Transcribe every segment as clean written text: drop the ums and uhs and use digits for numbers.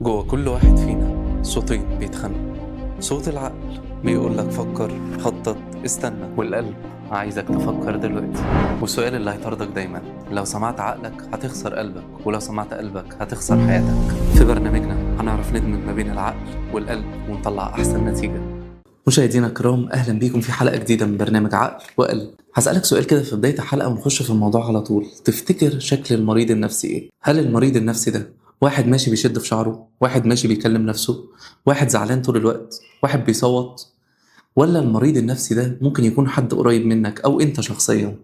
جوه كل واحد فينا صوتين بيتخانقوا. صوت العقل بيقول لك فكر، خطط، استنى، والقلب عايزك تفكر دلوقتي. والسؤال اللي هيطاردك دايما، لو سمعت عقلك هتخسر قلبك، ولو سمعت قلبك هتخسر حياتك. في برنامجنا هنعرف ندمج ما بين العقل والقلب ونطلع أحسن نتيجة. مشاهدينا الكرام، أهلا بيكم في حلقة جديدة من برنامج عقل وقلب. هسألك سؤال كده في بداية الحلقة ونخش في الموضوع على طول. تفتكر شكل المريض النفسي إيه؟ هل المريض النفسي ده واحد ماشي بيشد في شعره، واحد ماشي بيكلم نفسه، واحد زعلان طول الوقت، واحد بيصوت؟ ولا المريض النفسي ده ممكن يكون حد قريب منك أو أنت شخصيا؟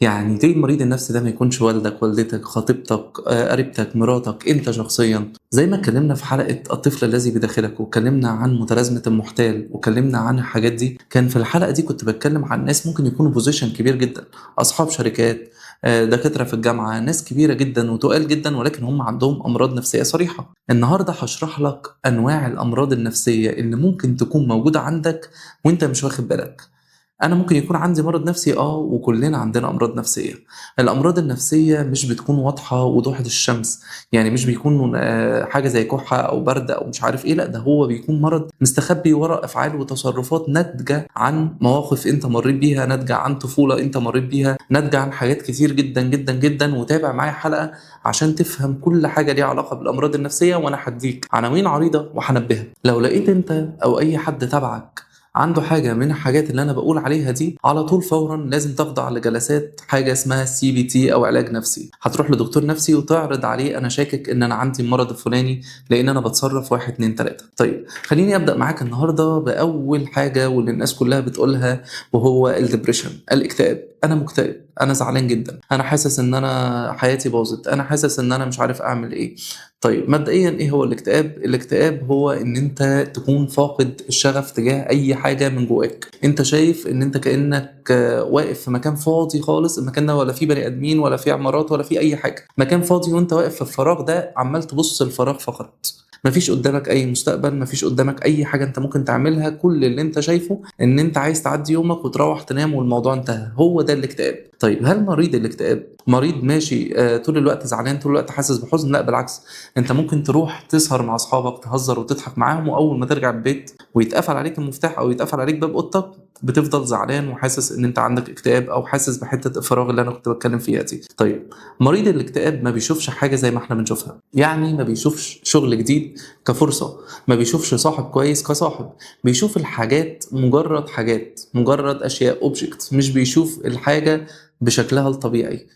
يعني ليه المريض النفسي ده ما يكونش والدك، والدتك، خطيبتك، قريبتك، مراتك، انت شخصيا؟ زي ما اتكلمنا في حلقة الطفل الذي بداخلك، واتكلمنا عن متلازمة المحتال، واتكلمنا عن الحاجات دي. كان في الحلقة دي كنت بتكلم عن ناس ممكن يكونوا بوزيشن كبير جدا، أصحاب شركات، دكاترة في الجامعة، ناس كبيرة جدا وتقال جدا، ولكن هم عندهم أمراض نفسية صريحة. النهاردة هشرح لك أنواع الأمراض النفسية اللي ممكن تكون موجودة عندك وانت مش واخد بالك. انا ممكن يكون عندي مرض نفسي، وكلنا عندنا امراض نفسيه. الامراض النفسيه مش بتكون واضحه وضوح الشمس، يعني مش بيكون حاجه زي كحه او برد او مش عارف ايه، لا ده هو بيكون مرض مستخبي وراء افعال وتصرفات ناتجه عن مواقف انت مريت بيها، ناتجه عن طفوله انت مريت بيها، ناتجه عن حاجات كتير جدا جدا جدا. وتابع معايا حلقه عشان تفهم كل حاجه ليها علاقه بالامراض النفسيه، وانا هديك عناوين عريضه وهنبهك. لو لقيت انت او اي حد تبعك عنده حاجة من الحاجات اللي أنا بقول عليها دي، على طول فورا لازم تخضع لجلسات حاجة اسمها CBT أو علاج نفسي. هتروح لدكتور نفسي وتعرض عليه أنا شاكك إن أنا عندي المرض الفلاني، لأن أنا بتصرف واحد اتنين تلاتة. طيب خليني أبدأ معاك النهاردة بأول حاجة واللي الناس كلها بتقولها، وهو الدبريشن، الاكتئاب. أنا مكتئب، أنا زعلان جدا، أنا حاسس إن أنا حياتي باظت، أنا حاسس إن أنا مش عارف أعمل إيه. طيب مبدئيا ايه هو الاكتئاب؟ الاكتئاب هو ان انت تكون فاقد الشغف تجاه اي حاجه من جواك. انت شايف ان انت كانك واقف في مكان فاضي خالص، المكان ده ولا فيه بني ادمين ولا فيه عمارات ولا فيه اي حاجه، مكان فاضي، وانت واقف في الفراغ ده عمال تبص الفراغ فقط. مفيش قدامك اي مستقبل، مفيش قدامك اي حاجه انت ممكن تعملها، كل اللي انت شايفه ان انت عايز تعدي يومك وتروح تنام والموضوع انتهى. هو ده الاكتئاب. طيب هل مريض الاكتئاب مريض ماشي طول الوقت زعلان، طول الوقت حاسس بحزن؟ لا بالعكس، انت ممكن تروح تسهر مع اصحابك، تهزر وتضحك معاهم، واول ما ترجع البيت ويتقفل عليك المفتاح او يتقفل عليك باب اوضتك، بتفضل زعلان وحاسس ان انت عندك اكتئاب، او حاسس بحته الفراغ اللي انا كنت بتكلم فيها دي. طيب مريض الاكتئاب ما بيشوفش حاجه زي ما احنا بنشوفها، يعني ما بيشوفش شغل جديد كفرصه، ما بيشوفش صاحب كويس كصاحب، بيشوف الحاجات مجرد حاجات، مجرد اشياء، اوبجكت، مش بيشوف الحاجه بشكلها الطبيعي.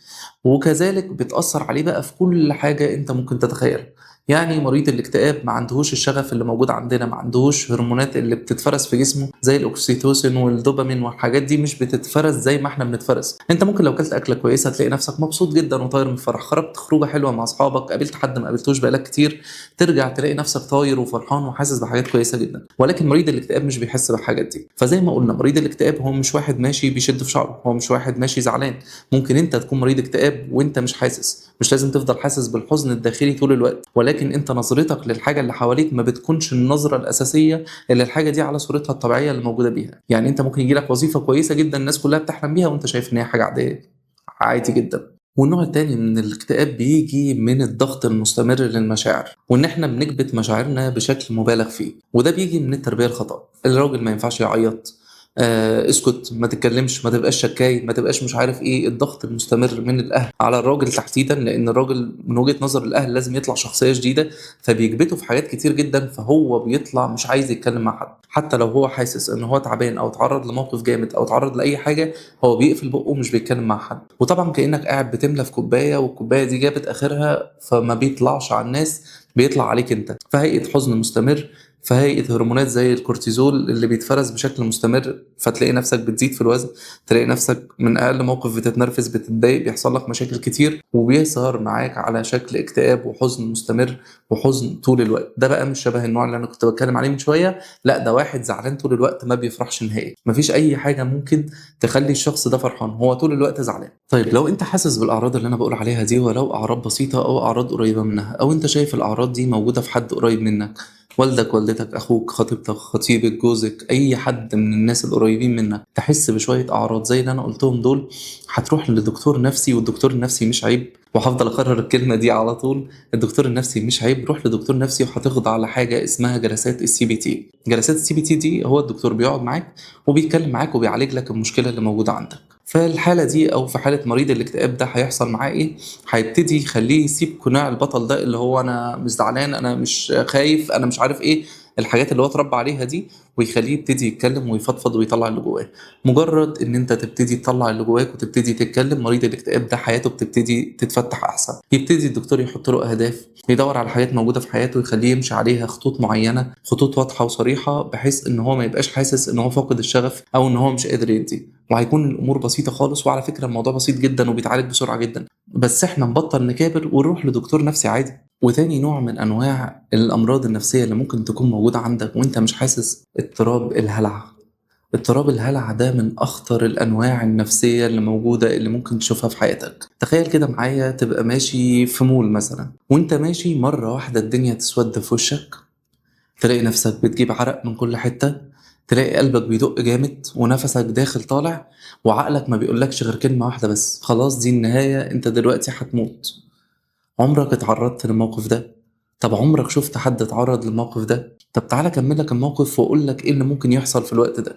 وكذلك بتأثر عليه بقى في كل حاجة انت ممكن تتخيل. يعني مريض الاكتئاب ما عندهوش الشغف اللي موجود عندنا، ما عندهوش هرمونات اللي بتتفرز في جسمه زي الاكسيتوسين والدوبامين والحاجات دي، مش بتتفرز زي ما احنا بنتفرز. انت ممكن لو كلت اكله كويسه تلاقي نفسك مبسوط جدا وطاير من الفرح، خرجت خروجه حلوه مع اصحابك، قابلت حد ما قابلتوش بقالك كتير، ترجع تلاقي نفسك طاير وفرحان وحاسس بحاجات كويسه جدا. ولكن مريض الاكتئاب مش بيحس بالحاجات دي. فزي ما قلنا، مريض الاكتئاب هو مش واحد ماشي بيشد في شعره، هو مش واحد ماشي زعلان. ممكن انت تكون مريض اكتئاب وانت مش حاسس، مش لازم تفضل حاسس بالحزن الداخلي طول الوقت، ولكن انت نظرتك للحاجه اللي حواليك ما بتكونش النظره الاساسيه اللي الحاجه دي على صورتها الطبيعيه اللي موجوده بيها. يعني انت ممكن يجيلك وظيفه كويسه جدا الناس كلها بتحلم بيها، وانت شايف ان هي حاجه عاديه، عادي جدا. والنوع التاني من الاكتئاب بيجي من الضغط المستمر للمشاعر، وان احنا بنكبت مشاعرنا بشكل مبالغ فيه، وده بيجي من التربيه الخطا. الراجل ما ينفعش يعيط، اسكت، ما تتكلمش، ما تبقاش شكاي، ما تبقاش مش عارف ايه. الضغط المستمر من الاهل على الراجل تحديدا، لان الراجل من وجهة نظر الاهل لازم يطلع شخصية جديدة، فبيكبته في حاجات كتير جدا، فهو بيطلع مش عايز يتكلم مع حد. حتى لو هو حاسس ان هو تعبان او اتعرض لموقف جامد او اتعرض لاي حاجة، هو بيقفل بقه ومش بيتكلم مع حد. وطبعا كأنك قاعد بتملى في كوباية والكوباية دي جابت اخرها، فما بيطلعش على الناس، بيطلع عليك انت. فهيئة حزن مستمر، فهيئة هرمونات زي الكورتيزول اللي بيتفرز بشكل مستمر، فتلاقي نفسك بتزيد في الوزن، تلاقي نفسك من أقل موقف بتتنرفز، بتتضايق، بيحصل لك مشاكل كتير، وبيظهر معاك على شكل اكتئاب وحزن مستمر وحزن طول الوقت. ده بقى مش شبه النوع اللي أنا كنت بتكلم عليه من شوية، لا ده واحد زعلان طول الوقت ما بيفرحش نهائي، مفيش أي حاجة ممكن تخلي الشخص ده فرحان، هو طول الوقت زعلان. طيب لو أنت حاسس بالأعراض اللي أنا بقول عليها دي، ولو أعراض بسيطة أو أعراض قريبة منها، أو أنت شايف الأعراض دي موجودة في حد قريب منك، والدك، والدتك، اخوك، خطيبتك، خطيبك، جوزك، اي حد من الناس القريبين منك تحس بشويه اعراض زي اللي انا قلتهم دول، هتروح لدكتور نفسي. والدكتور النفسي مش عيب، وهفضل اكرر الكلمه دي على طول، الدكتور النفسي مش عيب. روح لدكتور نفسي وهتخضع على حاجه اسمها جلسات السي بي تي. جلسات السي بي تي دي هو الدكتور بيقعد معاك وبيتكلم معاك وبيعالج لك المشكله اللي موجوده عندك. فالحاله دي او في حاله مريض الاكتئاب ده هيحصل معاه ايه؟ هيبتدي يخليه يسيب قناع البطل ده، اللي هو انا مش زعلان، انا مش خايف، انا مش عارف ايه الحاجات اللي هو اتربى عليها دي، ويخليه يبتدي يتكلم ويفضفض ويطلع اللي جواه. مجرد ان انت تبتدي تطلع اللي جواك وتبتدي تتكلم، مريض الاكتئاب ده حياته بتبتدي تتفتح احسن. يبتدي الدكتور يحط له اهداف، يدور على حاجات موجوده في حياته يخليه يمشي عليها، خطوط معينه، خطوط واضحه وصريحه، بحيث ان هو ما يبقاش حاسس ان هو فاقد الشغف او ان هو مش قادر يدي. وهيكون الامور بسيطه خالص. وعلى فكره الموضوع بسيط جدا وبيتعالج بسرعه جدا، بس احنا نبطل نكابر ونروح لدكتور نفسي عادي. وتاني نوع من انواع الامراض النفسيه اللي ممكن تكون موجوده عندك وانت مش حاسس، اضطراب الهلع. اضطراب الهلع ده من أخطر الأنواع النفسية اللي موجودة اللي ممكن تشوفها في حياتك. تخيل كده معايا تبقى ماشي في مول مثلا، وانت ماشي مرة واحدة الدنيا تسود في وشك، تلاقي نفسك بتجيب عرق من كل حتة، تلاقي قلبك بيدق جامد ونفسك داخل طالع، وعقلك ما بيقولكش غير كلمة واحدة بس: خلاص دي النهاية، انت دلوقتي هتموت. عمرك اتعرضت للموقف ده؟ طب عمرك شفت حد اتعرض للموقف ده؟ طب تعالى اكملك الموقف واقولك ايه اللي ممكن يحصل في الوقت ده.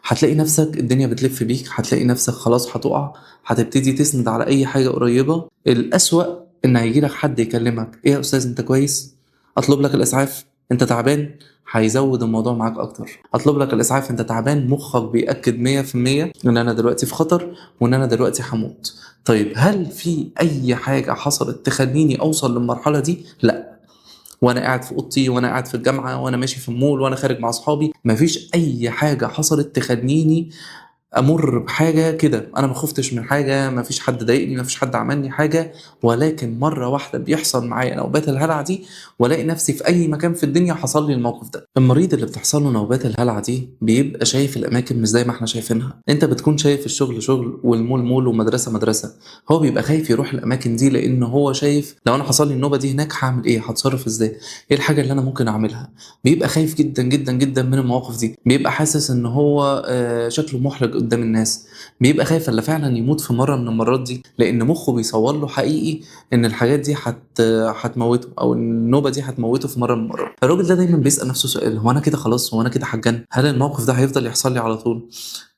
هتلاقي نفسك الدنيا بتلف بيك، هتلاقي نفسك خلاص هتقع، هتبتدي تسند على اي حاجة قريبة. الأسوأ ان هيجيلك حد يكلمك: ايه يا استاذ انت كويس؟ اطلب لك الاسعاف؟ انت تعبان؟ هيزود الموضوع معاك اكتر. اطلب لك الاسعاف؟ انت تعبان؟ مخك بيأكد 100% ان انا دلوقتي في خطر وان انا دلوقتي هموت. طيب هل في اي حاجة حصلت تخليني اوصل للمرحلة دي؟ لا. وانا قاعد في اوضتي، وانا قاعد في الجامعه، وانا ماشي في المول، وانا خارج مع اصحابي، مفيش اي حاجه حصلت تخليني امر بحاجه كده. انا ما خفتش من حاجه، ما فيش حد ضايقني، ما فيش حد عملني حاجه. ولكن مره واحده بيحصل معايا نوبات الهلع دي، والاقي نفسي في اي مكان في الدنيا حصل لي الموقف ده. المريض اللي بتحصل له نوبات الهلع دي بيبقى شايف الاماكن مش زي ما احنا شايفينها. انت بتكون شايف الشغل شغل والمول مول ومدرسه مدرسه، هو بيبقى خايف يروح الاماكن دي لان هو شايف لو انا حصل لي النوبه دي هناك هعمل ايه، هتصرف ازاي، ايه الحاجه اللي انا ممكن اعملها. بيبقى خايف جدا جدا جدا من المواقف دي، بيبقى حاسس ان هو شكله محرج قدام الناس، بيبقى خايف الا فعلا يموت في مره من المرات دي، لان مخه بيصور له حقيقي ان الحاجات دي هتموته، او النوبه دي هتموته في مره من المرات. الراجل ده دايما بيسال نفسه سؤال: هو انا كده خلاص؟ هو انا كده هتجن؟ هل الموقف ده هيفضل يحصل لي على طول؟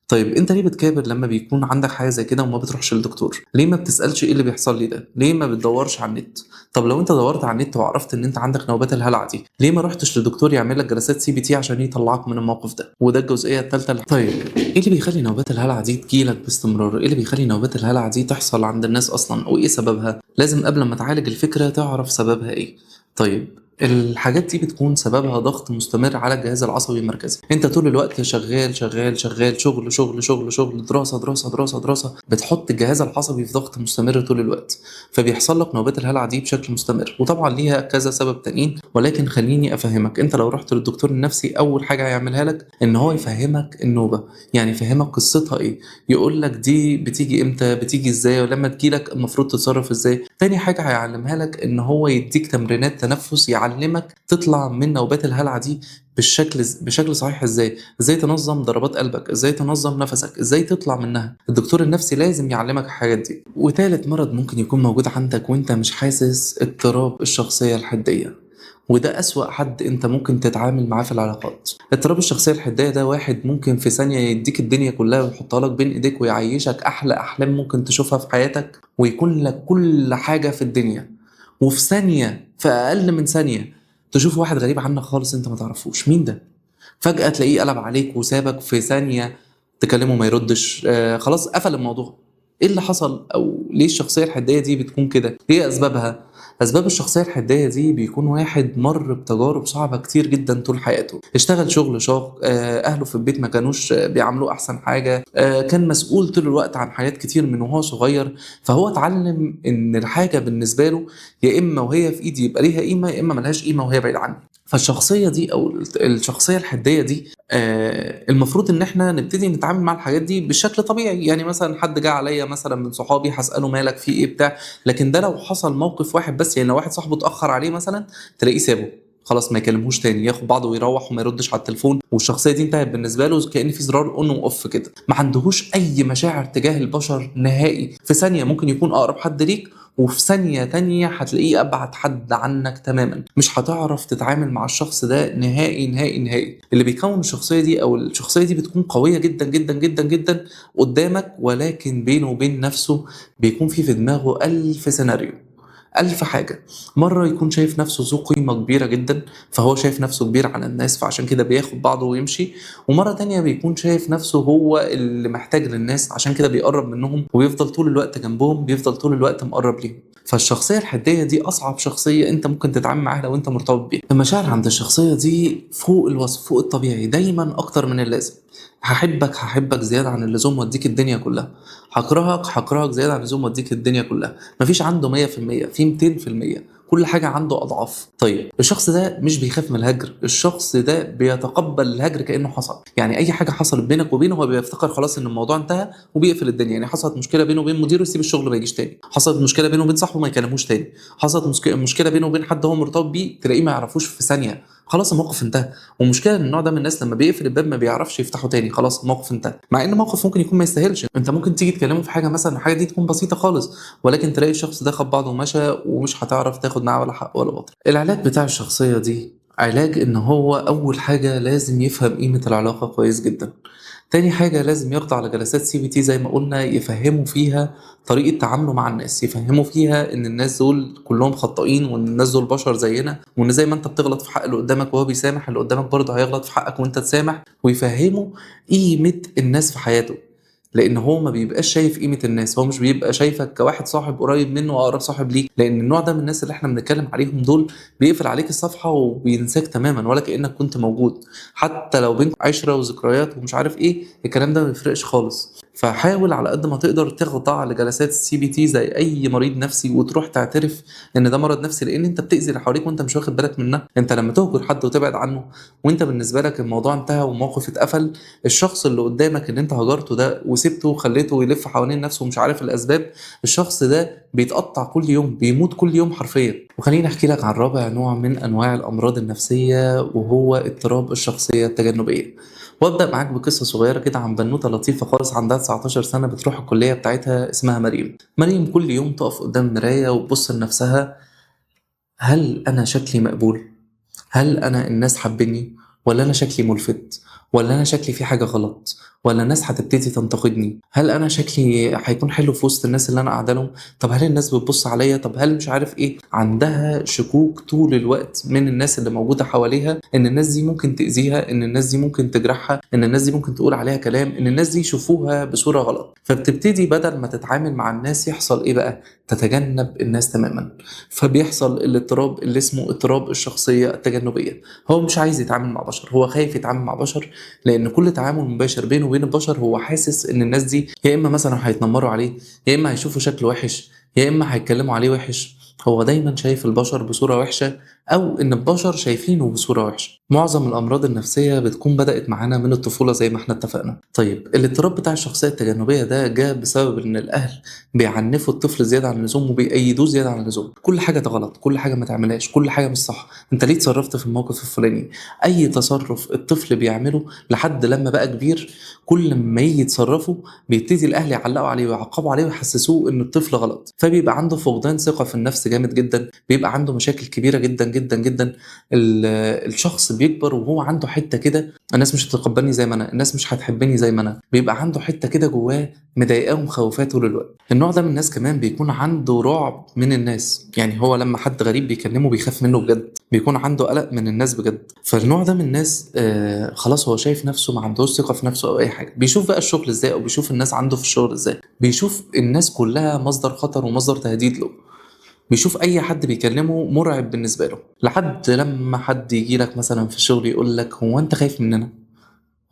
طيب انت ليه بتكابر لما بيكون عندك حاجه زي كده وما بتروحش للدكتور؟ ليه ما بتسالش ايه اللي بيحصل لي ده؟ ليه ما بتدورش على النت؟ طب لو انت دورت على النت وعرفت ان انت عندك نوبات الهلع دي، ليه ما رحتش لدكتور يعمل لك جلسات سي بي تي عشان يطلعك من الموقف ده؟ وده الجزئيه الثالثه طيب ايه اللي بيخلي نوبات الهلع دي تجيلك باستمرار؟ ايه اللي بيخلي نوبات الهلع دي تحصل عند الناس اصلا؟ وايه سببها؟ لازم قبل ما تعالج الفكره تعرف سببها ايه. طيب الحاجات دي بتكون سببها ضغط مستمر على الجهاز العصبي المركزي. انت طول الوقت شغال شغال شغال، شغل شغل شغل شغل، دراسة دراسة دراسة دراسة، بتحط الجهاز العصبي في ضغط مستمر طول الوقت، فبيحصل لك نوبات الهلع دي بشكل مستمر. وطبعا ليها كذا سبب تانيين، ولكن خليني افهمك. انت لو رحت للدكتور النفسي اول حاجة هيعملها لك ان هو يفهمك النوبة، يعني يفهمك قصتها ايه، يقول لك دي بتيجي امتى، بتيجي ازاي، ولما تجيلك المفروض تتصرف ازاي. تاني حاجة هيعلمها لك ان هو يديك تمرينات تنفس يعلمك تطلع من نوبات الهلع دي بشكل صحيح. ازاي تنظم ضربات قلبك، ازاي تنظم نفسك، ازاي تطلع منها. الدكتور النفسي لازم يعلمك الحاجات دي. وتالت مرض ممكن يكون موجود عندك وانت مش حاسس: اضطراب الشخصية الحدية. وده أسوأ حد انت ممكن تتعامل معاه في العلاقات. اضطراب الشخصية الحدية ده واحد ممكن في ثانية يديك الدنيا كلها ويحطها لك بين ايديك ويعيشك احلى احلام ممكن تشوفها في حياتك، ويكون لك كل حاجة في الدنيا، وفي ثانية، في اقل من ثانية، تشوف واحد غريب عنك خالص انت ما تعرفوش مين ده، فجأة تلاقيه قلب عليك وسابك في ثانية، تكلمه ما يردش، خلاص قفل الموضوع. ايه اللي حصل؟ او ليه الشخصية الحدية دي بتكون كده؟ ايه اسبابها؟ اسباب الشخصية الحدية دي بيكون واحد مر بتجارب صعبة كتير جدا طول حياته، اشتغل شغل شاق، اهله في البيت ما كانوش بيعاملوه احسن حاجة، كان مسؤول طول الوقت عن حاجات كتير من وهو صغير، فهو اتعلم ان الحاجة بالنسبة له يا اما وهي في ايدي يبقى ليها قيمة، يا اما ملهاش قيمة وهي بعيد عني. فالشخصية دي أو الشخصية الحدية دي المفروض إن إحنا نبتدي نتعامل مع الحاجات دي بشكل طبيعي. يعني مثلا حد جه عليا مثلا من صحابي، هسأله مالك في إيه بتاع، لكن ده لو حصل موقف واحد بس، يعني لو واحد صاحبه اتأخر عليه مثلا تلاقيه سابه، خلاص ما يكلمهوش تاني، ياخد بعضه ويروح وما يردش على التليفون، والشخصيه دي انتهت بالنسبه له كأن في زرار اون واوف كده. ما عندهوش اي مشاعر تجاه البشر نهائي. في ثانيه ممكن يكون اقرب حد ليك، وفي ثانية تانية هتلاقيه أبعد حد عنك تماما. مش هتعرف تتعامل مع الشخص ده نهائي نهائي نهائي. اللي بيكون الشخصية دي أو الشخصية دي بتكون قوية جدا جدا جدا جدا قدامك، ولكن بينه وبين نفسه بيكون في دماغه ألف سيناريو، ألف حاجة. مرة يكون شايف نفسه ذو قيمة كبيرة جدا، فهو شايف نفسه كبير على الناس فعشان كده بياخد بعضه ويمشي. ومرة تانية بيكون شايف نفسه هو اللي محتاج للناس، عشان كده بيقرب منهم ويفضل طول الوقت جنبهم، بيفضل طول الوقت مقرب ليهم. فالشخصية الحدية دي أصعب شخصية أنت ممكن تتعامل معاها لو أنت مرتبط بيها. المشاعر عند الشخصية دي فوق الوصف، فوق الطبيعي، دايما أكتر من اللازم. هحبك زيادة عن اللزوم واديك الدنيا كلها، هكرهك زيادة عن اللزوم واديك الدنيا كلها. مفيش عنده 100%، في 200%، كل حاجة عنده أضعاف. طيب الشخص ده مش بيخاف من الهجر، الشخص ده بيتقبل الهجر كأنه حصل. يعني أي حاجة حصلت بينك وبينه هو بيفتكر خلاص إن الموضوع انتهى وبيقفل الدنيا. يعني حصلت مشكلة بينه وبين مديره يسيب الشغل ما يجيش تاني، حصلت مشكلة بينه وبين صاحبه ما يكلموش تاني، حصلت مشكلة بينه وبين حد هو مرتبط بيه تلاقيه ما يعرفوش في ثانية، خلاص الموقف انتهى. ومشكلة ان النوع ده من الناس لما بيقفل الباب ما بيعرفش يفتحه تاني، خلاص الموقف انتهى. مع ان موقف ممكن يكون ما يستاهلش، انت ممكن تيجي تكلمه في حاجة مثلا الحاجة دي تكون بسيطة خالص، ولكن تلاقي الشخص ده خد بعضه ومشى ومش هتعرف تاخد معاه ولا حق ولا باطل. العلاج بتاع الشخصية دي علاج ان هو اول حاجة لازم يفهم قيمة العلاقة كويس جدا. تاني حاجة لازم يخضع على جلسات CBT زي ما قلنا، يفهموا فيها طريقة تعامله مع الناس، يفهموا فيها ان الناس دول كلهم خطائين، وان الناس دول بشر زينا، وان زي ما انت بتغلط في حق اللي قدامك وهو بيسامح، اللي قدامك برضه هيغلط في حقك وانت تسامح. ويفهموا قيمة الناس في حياته، لان هو ما بيبقاش شايف قيمة الناس، هو مش بيبقى شايفك كواحد صاحب قريب منه واقرب صاحب ليك. لان النوع ده من الناس اللي احنا بنتكلم عليهم دول بيقفل عليك الصفحة وبينساك تماما ولا كأنك كنت موجود. حتى لو بينكم عشرة وذكريات ومش عارف ايه، الكلام ده ما بيفرقش خالص. فحاول على قد ما تقدر تخضع لجلسات CBT زي اي مريض نفسي، وتروح تعترف ان ده مرض نفسي، لان انت بتأذي اللي حواليك وانت مش واخد بالك منها. انت لما تهجر حد وتبعد عنه وانت بالنسبة لك الموضوع انتهى وموقف اتقفل، الشخص اللي قدامك اللي انت هجرته ده وسبته وخليته يلف حوالين نفسه ومش عارف الاسباب، الشخص ده بيتقطع كل يوم، بيموت كل يوم حرفيا. وخليني احكي لك عن رابع نوع من انواع الامراض النفسيه، وهو اضطراب الشخصيه التجنبيه. وابدا معاك بقصه صغيره كده عن بنوته لطيفه خالص عندها 19 سنه بتروح الكليه بتاعتها، اسمها مريم. مريم كل يوم تقف قدام المرايه وتبص لنفسها: هل انا شكلي مقبول؟ هل انا الناس حابيني؟ ولا انا شكلي ملفت؟ ولا انا شكلي في حاجه غلط؟ ولا الناس هتبتدي تنتقدني؟ هل انا شكلي هيكون حلو في وسط الناس اللي انا قاعده لهم؟ طب هل الناس بتبص عليا؟ طب هل مش عارف ايه؟ عندها شكوك طول الوقت من الناس اللي موجوده حواليها، ان الناس دي ممكن تاذيها، ان الناس دي ممكن تجرحها، ان الناس دي ممكن تقول عليها كلام، ان الناس دي يشوفوها بصوره غلط. فبتبتدي بدل ما تتعامل مع الناس يحصل ايه بقى؟ تتجنب الناس تماما. فبيحصل الاضطراب اللي اسمه اضطراب الشخصيه التجنبيه. هو مش عايز يتعامل مع بشر، هو خايف يتعامل مع بشر، لان كل تعامل مباشر بينه وبين البشر هو حاسس ان الناس دي يا اما مثلا هيتنمروا عليه، يا اما هيشوفوا شكله وحش، يا اما هيتكلموا عليه وحش. هو دايما شايف البشر بصورة وحشة، او ان البشر شايفينه بصورة وحشة. معظم الامراض النفسية بتكون بدأت معانا من الطفولة زي ما احنا اتفقنا. طيب الاضطراب بتاع الشخصية التجنبية ده جاء بسبب ان الاهل بيعنفوا الطفل زيادة عن اللزوم وبيأيدوه زيادة عن اللزوم. كل حاجة ده غلط، كل حاجة ما تعملهاش، كل حاجة مش صح، انت ليه تصرفت في الموقف الفلاني؟ اي تصرف الطفل بيعمله لحد لما بقى كبير، كل ما يجي يتصرفه بيبتدي الاهل يعلقوا عليه ويعاقبوا عليه ويحسسوه ان الطفل غلط، فبيبقى عنده فقدان ثقة في النفس جامد جدا، بيبقى عنده مشاكل كبيرة جدا جدا جدا. الشخص بيكبر وهو عنده حتة كده: الناس مش هتتقبلني زي ما انا، الناس مش هتحبني زي ما انا. بيبقى عنده حتة كده جواه مضايقاه ومخوفاه طول الوقت. النوع ده من الناس كمان بيكون عنده رعب من الناس، يعني هو لما حد غريب بيكلمه بيخاف منه بجد، بيكون عنده قلق من الناس بجد. فالنوع ده من الناس خلاص هو شايف نفسه ما عندهوش ثقة في نفسه او اي حاجة. بيشوف بقى الشغل ازاي، او بيشوف الناس عنده في الشغل ازاي، بيشوف الناس كلها مصدر خطر ومصدر تهديد له، بيشوف اي حد بيكلمه مرعب بالنسبة له. لحد لما حد يجي لك مثلا في الشغل يقول لك: هو انت خايف مننا؟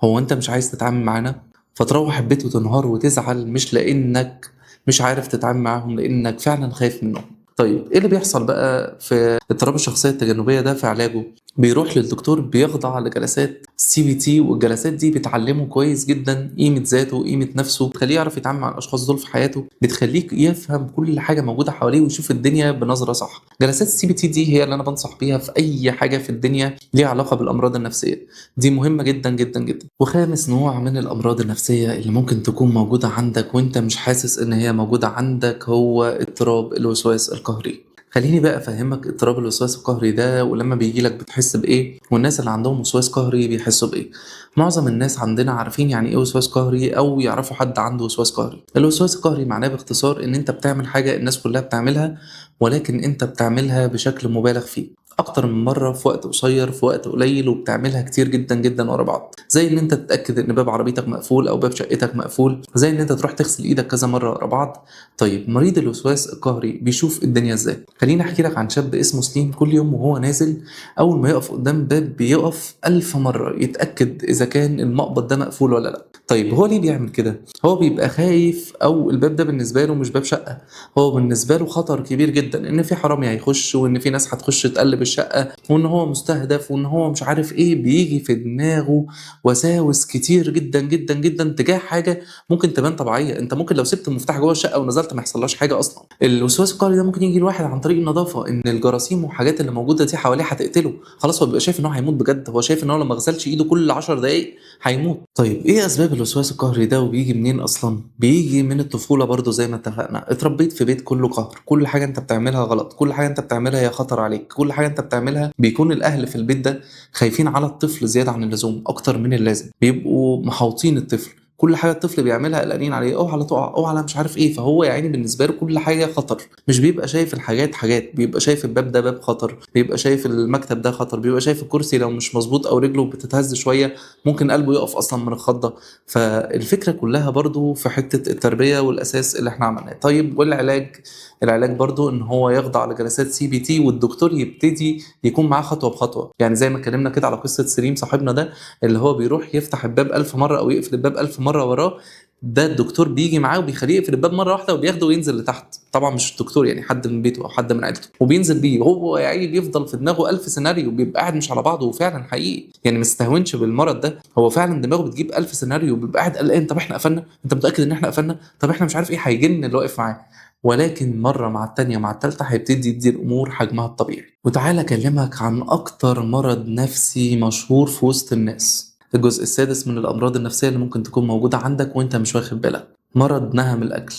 هو انت مش عايز تتعامل معانا؟ فتروح البيت وتنهار وتزعل، مش لانك مش عارف تتعامل معاهم، لانك فعلا خايف منهم. طيب ايه اللي بيحصل بقى في اضطراب الشخصيه التجنبيه ده في علاجه؟ بيروح للدكتور بيخضع لجلسات CBT، والجلسات دي بتعلمه كويس جدا قيمة ذاته وقيمة نفسه، بتخليه يعرف يتعامل مع الأشخاص دول في حياته، بتخليك يفهم كل حاجة موجودة حواليه ويشوف الدنيا بنظرة صح. جلسات CBT دي هي اللي أنا بنصح بيها في أي حاجة في الدنيا ليها علاقة بالأمراض النفسية، دي مهمة جدا جدا جدا. وخامس نوع من الأمراض النفسية اللي ممكن تكون موجودة عندك وانت مش حاسس ان هي موجودة عندك هو اضطراب الوسواس القهري. خليني بقى افهمك اضطراب الوسواس القهري ده، ولما بيجيلك بتحس بايه، والناس اللي عندهم وسواس قهري بيحسوا بايه. معظم الناس عندنا عارفين يعني ايه وسواس قهري او يعرفوا حد عنده وسواس قهري. الوسواس القهري معناه باختصار ان انت بتعمل حاجة الناس كلها بتعملها، ولكن انت بتعملها بشكل مبالغ فيه اكتر من مره في وقت قصير في وقت قليل، وبتعملها كتير جدا جدا ورا بعض. زي ان انت تتاكد ان باب عربيتك مقفول او باب شقتك مقفول، زي ان انت تروح تغسل ايدك كذا مره ورا بعض. طيب مريض الوسواس القهري بيشوف الدنيا ازاي؟ خليني احكي لك عن شاب اسمه سليم. كل يوم وهو نازل اول ما يقف قدام باب بيقف 1000 مرة يتأكد إذا كان المقبض ده مقفول ولا لأ. طيب هو ليه بيعمل كده؟ هو بيبقى خايف، أو الباب ده بالنسبة له مش باب شقة، هو بالنسبة له خطر كبير جدا إن في حرامي هيخش، وإن في ناس هتخش تقلب الشقة، وإن هو مستهدف، وإن هو مش عارف إيه. بيجي في دماغه وساوس كتير جدا جدا جدا تجاه حاجة ممكن تبان طبيعية. أنت ممكن لو سبت المفتاح جوه الشقة ونزلت ما يحصلهاش حاجة أصلا. الوسواس القهري ده ممكن يجي الواحد عن طريق النظافة، إن الجراثيم والحاجات اللي موجودة دي حواليه هتقتله. خلاص هو بيبقى شايف إن هو هيموت بجد، هو شايف إن هو لو ما غسلش إيده كل 10 دقايق هيموت. طيب ايه اسباب الوسواس القهري ده وبيجي منين اصلا؟ بيجي من الطفوله برضو زي ما اتفقنا. اتربيت في بيت كله قهر، كل حاجه انت بتعملها غلط، كل حاجه انت بتعملها هي خطر عليك، كل حاجه انت بتعملها بيكون الاهل في البيت ده خايفين على الطفل زياده عن اللزوم، اكتر من اللازم، بيبقوا محاوطين الطفل. كل حاجه الطفل بيعملها قلقانين عليه، اوعى لا تقع، اوعى لا مش عارف ايه. فهو يا عيني بالنسبه له كل حاجه خطر، مش بيبقى شايف الحاجات حاجات، بيبقى شايف الباب ده باب خطر، بيبقى شايف المكتب ده خطر، بيبقى شايف الكرسي لو مش مظبوط او رجله بتتهز شويه ممكن قلبه يقف اصلا من الخضه. فالفكره كلها برضو في حته التربيه والاساس اللي احنا عملناه. طيب والعلاج؟ العلاج برضو ان هو يخضع لجلسات CBT، والدكتور يبتدي يكون معاه خطوه بخطوه. يعني زي ما اتكلمنا كده على قصه سليم صاحبنا ده، اللي هو بيروح يفتح الباب 1000 مرة أو يقفل الباب 1000 مرة وراه، ده الدكتور بيجي معاه وبيخليه يقفل الباب مرة واحدة وبياخده وينزل لتحت. طبعا مش الدكتور، يعني حد من بيته أو حد من عيلته، وبينزل بيه. هو يا عيني بيفضل في دماغه 1000 سيناريو، بيبقى قاعد مش على بعضه. وفعلا حقيقي يعني ما استهونش بالمرض ده، هو فعلا دماغه بتجيب 1000 سيناريو، وبيبقى قاعد قلقان. طب احنا قفلنا؟ انت متأكد ان احنا قفلنا؟ طب احنا مش عارف ايه. هيجن اللي واقف معاه. ولكن مرة مع التانية مع التالتة هيبتدي يدي الأمور حجمها الطبيعي. وتعالى أكلمك عن أكتر مرض نفسي مشهور في وسط الناس، الجزء السادس من الأمراض النفسية اللي ممكن تكون موجودة عندك وإنت مش واخد بالك. مرض نهم الأكل.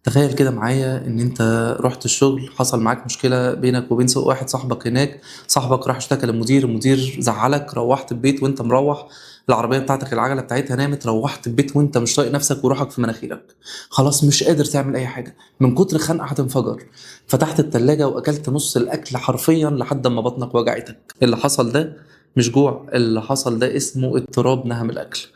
تخيل كده معايا ان انت رحت الشغل، حصل معاك مشكلة بينك وبين سوق واحد صاحبك هناك، صاحبك راح اشتكى للمدير، المدير زعلك، روحت البيت وانت مروح العربية بتاعتك العجلة بتاعتها نامت، روحت البيت وانت مش طايق نفسك وروحك في مناخيرك، خلاص مش قادر تعمل اي حاجة، من كتر خنقة هتنفجر. فتحت التلاجة واكلت نص الاكل حرفيا لحد ما بطنك وجعتك. اللي حصل ده مش جوع، اللي حصل ده اسمه اضطراب نهم الاكل.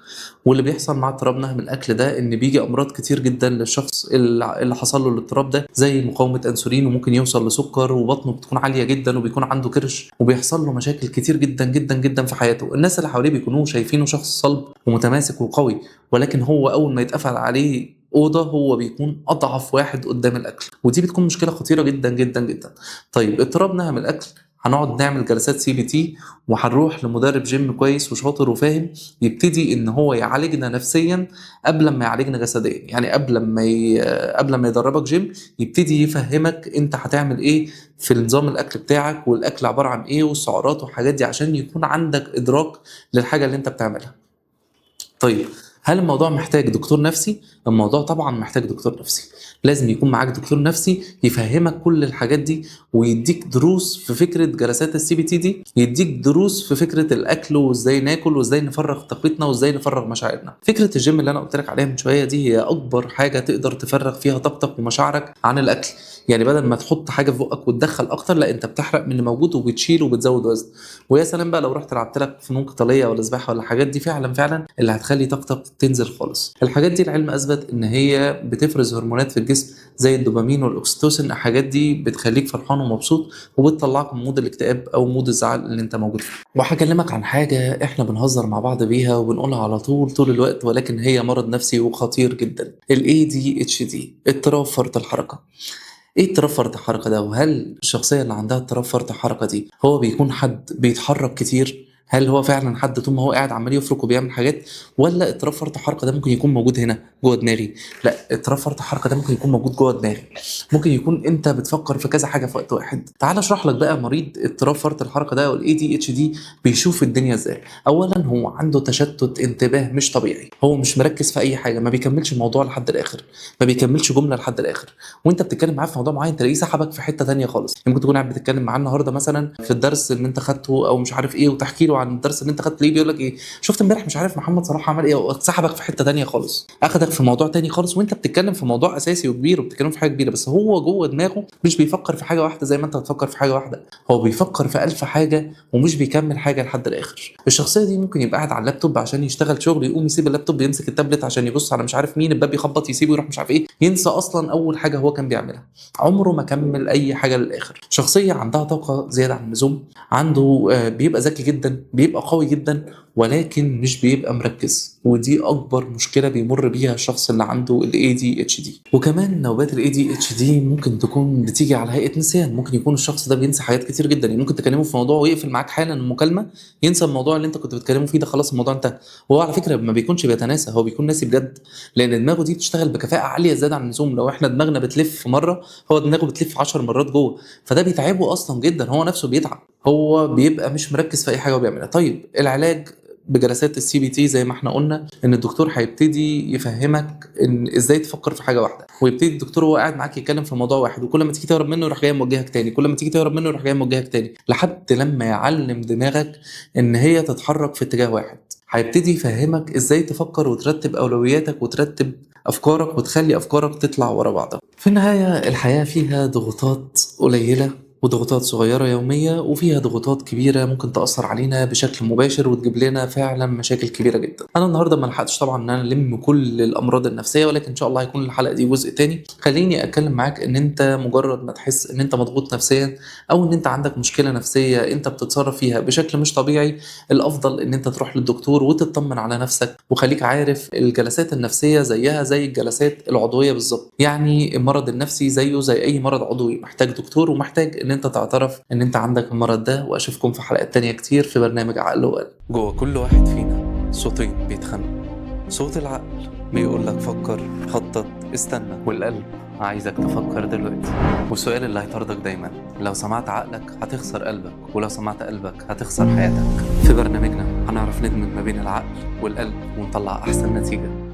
واللي بيحصل مع اضطراب نهم الاكل ده ان بيجي امراض كتير جدا للشخص اللي حصل له الاضطراب ده، زي مقاومه انسولين، وممكن يوصل لسكر، وبطنه بتكون عاليه جدا، وبيكون عنده كرش، وبيحصل له مشاكل كتير جدا جدا جدا في حياته. الناس اللي حواليه بيكونوا شايفينه شخص صلب ومتماسك وقوي، ولكن هو اول ما يتقفل عليه اوضه هو بيكون اضعف واحد قدام الاكل، ودي بتكون مشكله خطيره جدا جدا جدا. طيب اضطراب نهم الاكل، هنقعد نعمل جلسات CBT، وهنروح لمدرب جيم كويس وشاطر وفاهم، يبتدي ان هو يعالجنا نفسيا قبل ما يعالجنا جسديا. يعني قبل ما يدربك جيم يبتدي يفهمك انت هتعمل ايه في نظام الاكل بتاعك، والاكل عباره عن ايه، والسعرات والحاجات دي، عشان يكون عندك ادراك للحاجه اللي انت بتعملها. طيب هل الموضوع محتاج دكتور نفسي؟ الموضوع طبعا محتاج دكتور نفسي. لازم يكون معاك دكتور نفسي يفهمك كل الحاجات دي، ويديك دروس في فكرة جلسات CBT دي، يديك دروس في فكرة الأكل، وإزاي ناكل، وإزاي نفرغ طاقتنا، وإزاي نفرغ مشاعرنا. فكرة الجيم اللي أنا قلت لك عليها من شوية دي هي أكبر حاجة تقدر تفرغ فيها طاقتك ومشاعرك عن الأكل. يعني بدل ما تحط حاجة في بقك وتدخل أكتر، لا أنت بتحرق من اللي موجود وبتشيل وبتزود وزن. ويا سلام بقى لو رحت لعبت لك فنون قتالية ولا سباحة ولا الحاجات دي، فعلا فعلا اللي هتخلي طاقتك تنزل خالص. الحاجات دي العلم اثبت ان هي بتفرز هرمونات في الجسم زي الدوبامين والاكسيتوسين. الحاجات دي بتخليك فرحان ومبسوط، وبتطلعك من مود الاكتئاب او مود الزعل اللي انت موجود فيه. وهكلمك عن حاجه احنا بنهزر مع بعض بيها وبنقولها على طول الوقت، ولكن هي مرض نفسي وخطير جدا. ال ADHD، اضطراب فرط الحركه. ايه اضطراب فرط الحركه ده؟ وهل الشخصيه اللي عندها اضطراب فرط الحركه دي هو بيكون حد بيتحرك كتير؟ هل هو فعلا حد طول ما هو قاعد عمال يفرك وبيعمل حاجات؟ ولا اضطراب فرط الحركه ده ممكن يكون موجود هنا جوه دماغي؟ لا، اضطراب فرط الحركه ده ممكن يكون موجود جوه دماغي. ممكن يكون انت بتفكر في كذا حاجه في وقت واحد. تعال اشرح لك بقى مريض اضطراب فرط الحركه ده والاي دي اتش دي بيشوف الدنيا ازاي. اولا هو عنده تشتت انتباه مش طبيعي، هو مش مركز في اي حاجه، ما بيكملش الموضوع لحد الاخر، ما بيكملش جمله لحد الاخر. وانت بتتكلم معاه في موضوع معين تلاقيه سحبك في حته تانية خالص. ممكن تكون قاعد بتتكلم معاه النهارده مثلا في الدرس اللي انت خدته او مش عارف ايه، وتحكي له عن الدرس اللي انت خدته، تلاقيه بيقول لك ايه، شفت امبارح مش عارف محمد صلاح عمل ايه، وسحبك في حته تانية خالص، اخدك في موضوع تاني خالص، وانت بتتكلم في موضوع اساسي وكبير وبتتكلم في حاجه كبيره، بس هو جوه دماغه مش بيفكر في حاجه واحده زي ما انت بتفكر في حاجه واحده، هو بيفكر في ألف حاجه ومش بيكمل حاجه لحد الاخر. الشخصيه دي ممكن يبقى قاعد على اللابتوب عشان يشتغل شغل، يقوم يسيب اللابتوب يمسك التابلت عشان يبص على مش عارف مين، الباب يخبط يسيبه يروح مش عارف ايه، ينسى اصلا اول حاجه هو كان بيعملها، عمره ما كمل اي حاجه للاخر. شخصيه عندها طاقه زياده عن اللزوم، عنده بيبقى ذكي جدا، بيبقى قوي جدا، ولكن مش بيبقى مركز، ودي اكبر مشكله بيمر بيها الشخص اللي عنده الاي دي اتش دي. وكمان نوبات الاي دي اتش دي ممكن تكون بتيجي على هيئه نسيان، ممكن يكون الشخص ده بينسى حاجات كتير جدا، يعني ممكن تكلمه في موضوع ويقفل معاك حالا المكالمه، ينسى الموضوع اللي انت كنت بتكلمه فيه ده، خلاص الموضوع انتهى. وهو على فكره ما بيكونش بيتناسى، هو بيكون ناسي بجد، لان دماغه دي بتشتغل بكفاءه عاليه زياده عن اللزوم. لو احنا دماغنا بتلف مره، هو دماغه بتلف 10 مرات جوه، فده بيتعبه اصلا جدا، هو نفسه بيتعب، هو بيبقى مش مركز في اي حاجه وبيعملها. طيب العلاج بجلسات السي بي تي زي ما احنا قلنا، ان الدكتور هيبتدي يفهمك ان ازاي تفكر في حاجه واحده، ويبتدي الدكتور وهو قاعد معاك يتكلم في موضوع واحد، وكل ما تيجي تهرب منه يروح جاي موجهك تاني، كل ما تيجي تهرب منه يروح جاي موجهك تاني، لحد لما يعلم دماغك ان هي تتحرك في اتجاه واحد. هيبتدي يفهمك ازاي تفكر وترتب اولوياتك وترتب افكارك وتخلي افكارك تطلع ورا بعضها. في النهايه الحياه فيها ضغوطات قليله وضغوطات صغيرة يومية، وفيها ضغوطات كبيرة ممكن تأثر علينا بشكل مباشر وتجيب لنا فعلا مشاكل كبيرة جدا. أنا النهاردة ما لحقتش طبعا إن أنا ألم كل الأمراض النفسية، ولكن إن شاء الله هيكون الحلقة دي جزء تاني. خليني أتكلم معاك إن أنت مجرد ما تحس إن أنت مضغوط نفسيا، أو إن أنت عندك مشكلة نفسية أنت بتتصرف فيها بشكل مش طبيعي، الأفضل إن أنت تروح للدكتور وتطمن على نفسك. وخليك عارف الجلسات النفسية زيها زي الجلسات العضوية بالظبط، يعني المرض النفسي زيه زي أي مرض عضوي، محتاج دكتور ومحتاج ان انت تعترف ان انت عندك المرض ده. واشوفكم في حلقات تانية كتير في برنامج عقل وقلب. جوه كل واحد فينا صوتين بيتخانقوا، صوت العقل بيقول لك فكر، خطط، استنى، والقلب عايزك تفكر دلوقتي. والسؤال اللي هيطاردك دايما، لو سمعت عقلك هتخسر قلبك، ولو سمعت قلبك هتخسر حياتك. في برنامجنا هنعرف ندمج ما بين العقل والقلب ونطلع احسن نتيجة.